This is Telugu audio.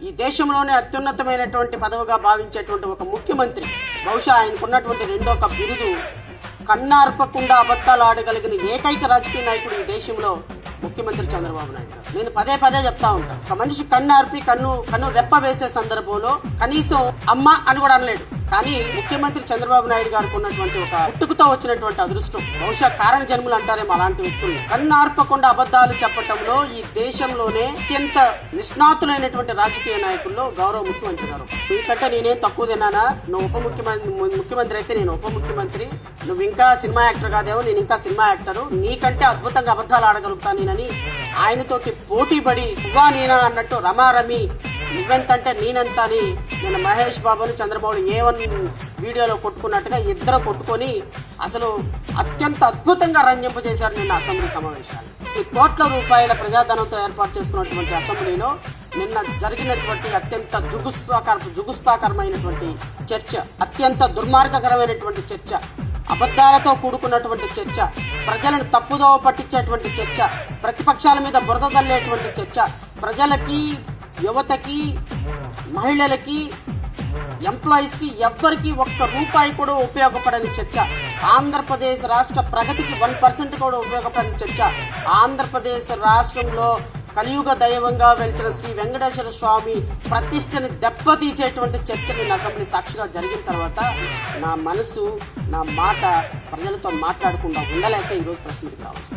ఈ దేశంలోనే అత్యున్నతమైనటువంటి పదవిగా భావించేటువంటి ఒక ముఖ్యమంత్రి, బహుశా ఆయనకున్నటువంటి రెండో ఒక బిరుదు, కన్నార్పకుండా అబద్ధాలు ఆడగలిగిన ఏకైక రాజకీయ నాయకుడు ఈ దేశంలో ముఖ్యమంత్రి చంద్రబాబు నాయుడు గారు. నేను పదే పదే చెప్తా ఉంటాను, ఒక మనిషి కన్నార్పి కన్ను రెప్ప వేసే సందర్భంలో కనీసం అమ్మ అని కూడా అనలేడు. కానీ ముఖ్యమంత్రి చంద్రబాబు నాయుడు గారికి ఉన్నటువంటి ఒక పుట్టుకతో వచ్చినటువంటి అదృష్టం, బహుశా కారణ జన్మలు అంటారేమో అలాంటి వ్యక్తులు, కన్నార్పకుండా అబద్ధాలు చెప్పటంలో ఈ దేశంలోనే అత్యంత నిష్ణాతులైనటువంటి రాజకీయ నాయకుల్లో గౌరవ ముఖ్యమంత్రి గారు. నీకంటే నేనేం తక్కువ తిన్నానా? నువ్వు ముఖ్యమంత్రి అయితే నేను ఉప ముఖ్యమంత్రి, నువ్వు ఇంకా సినిమా యాక్టర్ కాదేమో, నేను ఇంకా సినిమా యాక్టరు, నీకంటే అద్భుతంగా అబద్ధాలు ఆడగలుగుతాను నేనని ఆయనతోటి పోటీపడి నువ్వా నేనా అన్నట్టు రమారమి నువ్వెంతంటే నేనెంత అని నేను మహేష్ బాబుని చంద్రబాబు A1 వీడియోలో కొట్టుకున్నట్టుగా ఇద్దరు కొట్టుకొని అసలు అత్యంత అద్భుతంగా రంజింపజేశారు నిన్న అసెంబ్లీ సమావేశాలు. ఈ కోట్ల రూపాయల ప్రజాధనంతో ఏర్పాటు చేసుకున్నటువంటి అసెంబ్లీలో నిన్న జరిగినటువంటి అత్యంత జుగుస్తాకరమైనటువంటి చర్చ, అత్యంత దుర్మార్గకరమైనటువంటి చర్చ, అబద్ధాలతో కూడుకున్నటువంటి చర్చ, ప్రజలను తప్పుదోవ పట్టించేటువంటి చర్చ, ప్రతిపక్షాల మీద బురద తల్లేటువంటి చర్చ, ప్రజలకి, యువతకి, మహిళలకి, ఎంప్లాయీస్కి ఎవ్వరికి ఒక్క రూపాయి కూడా ఉపయోగపడని చర్చ, ఆంధ్రప్రదేశ్ రాష్ట్ర ప్రగతికి 1% కూడా ఉపయోగపడని చర్చ, ఆంధ్రప్రదేశ్ రాష్ట్రంలో కలియుగ దైవంగా వెలిచిన శ్రీ వెంకటేశ్వర స్వామి ప్రతిష్టని దెబ్బతీసేటువంటి చర్చ నిన్న అసెంబ్లీ సాక్షిగా జరిగిన తర్వాత నా మనసు, నా మాట ప్రజలతో మాట్లాడకుండా ఉండలేక ఈరోజు ప్రెస్ మీట్కి రావచ్చు.